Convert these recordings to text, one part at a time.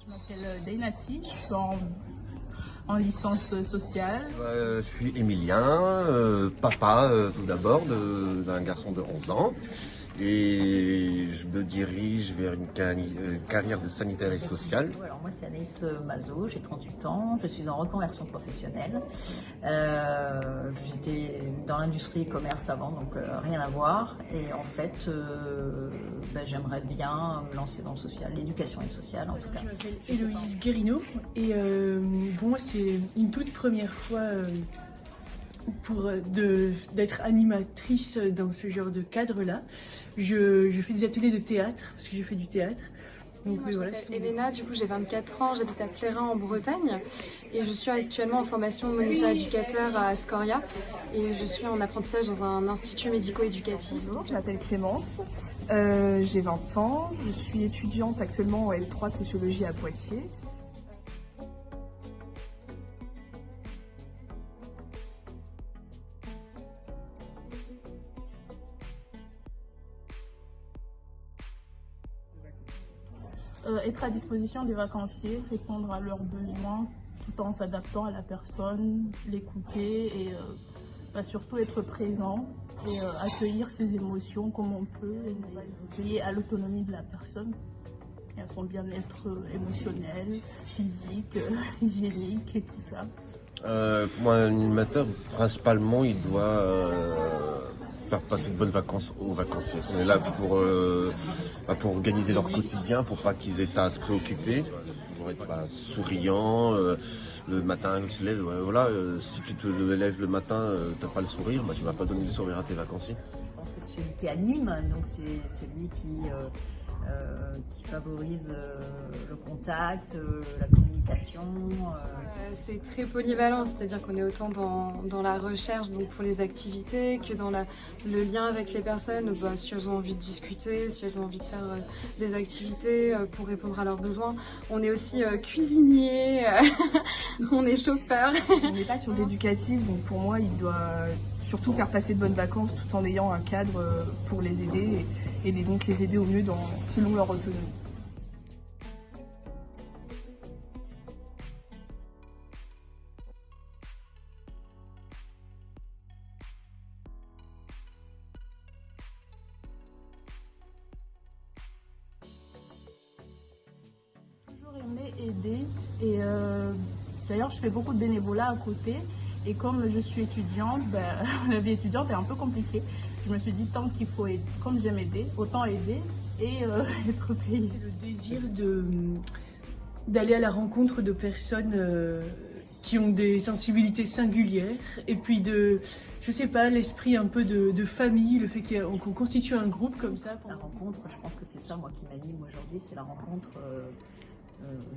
Je m'appelle Dainati, je suis en licence sociale. Je suis Emilien, papa tout d'abord d'un garçon de 11 ans et je me dirige vers une carrière de sanitaire et social. Alors moi c'est Anaïs Mazot, j'ai 38 ans, je suis en reconversion professionnelle. J'étais dans l'industrie e-commerce avant, donc rien à voir. Et en fait, j'aimerais bien me lancer dans le social, l'éducation et sociale en tout cas. Je m'appelle Héloïse Guérino et pour moi c'est une toute première fois d'être animatrice dans ce genre de cadre-là. Je fais des ateliers de théâtre, parce que je fais du théâtre. Donc, moi, je m'appelle Elena, du coup j'ai 24 ans, j'habite à Plérin en Bretagne et je suis actuellement en formation moniteur éducateur à Scoria et je suis en apprentissage dans un institut médico-éducatif. Bonjour, je m'appelle Clémence, j'ai 20 ans, je suis étudiante actuellement en L3 de sociologie à Poitiers. Être à disposition des vacanciers, répondre à leurs besoins tout en s'adaptant à la personne, l'écouter et surtout être présent et accueillir ses émotions comme on peut et veiller à l'autonomie de la personne et à son bien-être émotionnel, physique, hygiénique et tout ça. Pour moi, un animateur, principalement, il doit faire passer de bonnes vacances aux vacanciers. On est là pour organiser leur quotidien, pour pas qu'ils aient ça à se préoccuper, pour être souriant. Le matin, quand tu te lèves, voilà, si tu te lèves le matin, t'as pas le sourire, tu vas pas donner le sourire à tes vacanciers. Je pense que c'est celui qui anime, donc c'est celui qui favorise le contact, la communication. C'est très polyvalent, c'est-à-dire qu'on est autant dans la recherche donc pour les activités que dans le lien avec les personnes, si elles ont envie de discuter, si elles ont envie de faire des activités pour répondre à leurs besoins. On est aussi cuisinier, on est chauffeur. On n'est pas sur l'éducatif, donc pour moi il doit surtout faire passer de bonnes vacances tout en ayant un cadre pour les aider et donc les aider au mieux selon leur autonomie. Toujours aimé aider et d'ailleurs je fais beaucoup de bénévolat à côté et comme je suis étudiante, la vie étudiante est un peu compliquée. Je me suis dit tant qu'il faut aider, comme j'aime aider, autant aider et être payé. Le désir d'aller à la rencontre de personnes qui ont des sensibilités singulières et puis je sais pas, l'esprit un peu de famille, le fait qu'on constitue un groupe comme ça. La rencontre, je pense que c'est ça moi qui m'anime aujourd'hui, c'est la rencontre.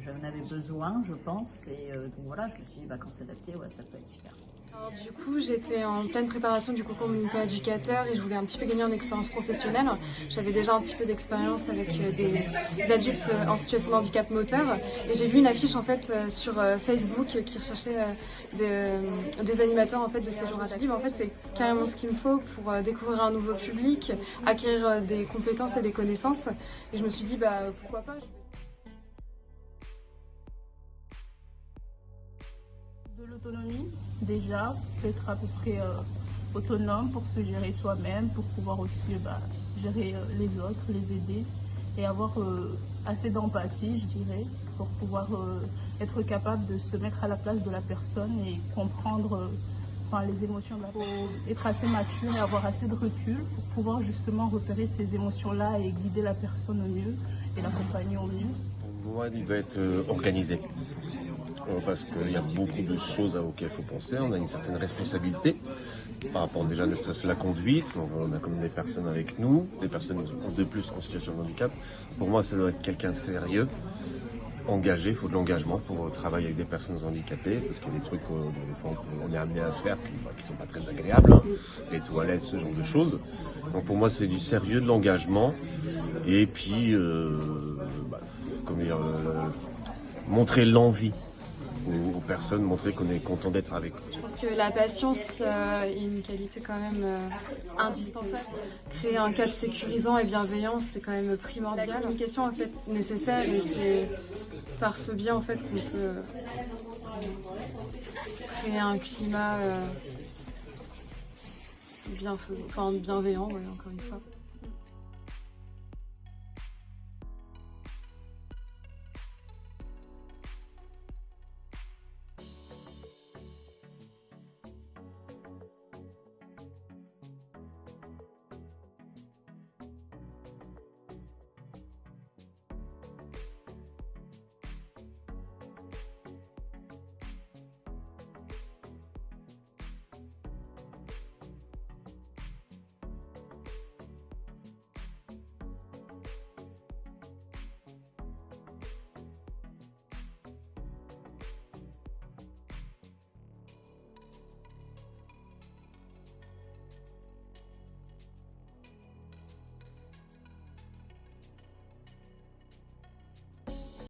J'en avais besoin, je pense, et donc voilà, je me suis dit quand s'adapter, ça peut être super. Alors, du coup, j'étais en pleine préparation du concours moniteur éducateur et je voulais un petit peu gagner en expérience professionnelle. J'avais déjà un petit peu d'expérience avec des adultes en situation de handicap moteur et j'ai vu une affiche en fait sur Facebook qui recherchait des animateurs en fait de séjours adaptés. En fait, c'est carrément ce qu'il me faut pour découvrir un nouveau public, acquérir des compétences et des connaissances. Et je me suis dit pourquoi pas. De l'autonomie, déjà, être à peu près autonome pour se gérer soi-même, pour pouvoir aussi gérer les autres, les aider et avoir assez d'empathie, je dirais, pour pouvoir être capable de se mettre à la place de la personne et comprendre les émotions. Il faut être assez mature et avoir assez de recul pour pouvoir justement repérer ces émotions-là et guider la personne au mieux et l'accompagner au mieux. Pour moi, il doit être organisé. Parce qu'il y a beaucoup de choses auxquelles il faut penser, on a une certaine responsabilité par rapport déjà à la conduite, donc on a comme des personnes avec nous, des personnes de plus en situation de handicap. Pour moi, ça doit être quelqu'un de sérieux, engagé, il faut de l'engagement pour travailler avec des personnes handicapées, parce qu'il y a des trucs qu'on est amené à faire qui sont pas très agréables, les toilettes, ce genre de choses. Donc pour moi, c'est du sérieux, de l'engagement, et puis montrer l'envie aux personnes, montrer qu'on est content d'être avec eux. Je pense que la patience est une qualité quand même indispensable. Créer un cadre sécurisant et bienveillant, c'est quand même primordial. La communication en fait nécessaire et c'est par ce biais en fait qu'on peut créer un climat bienveillant, ouais, encore une fois.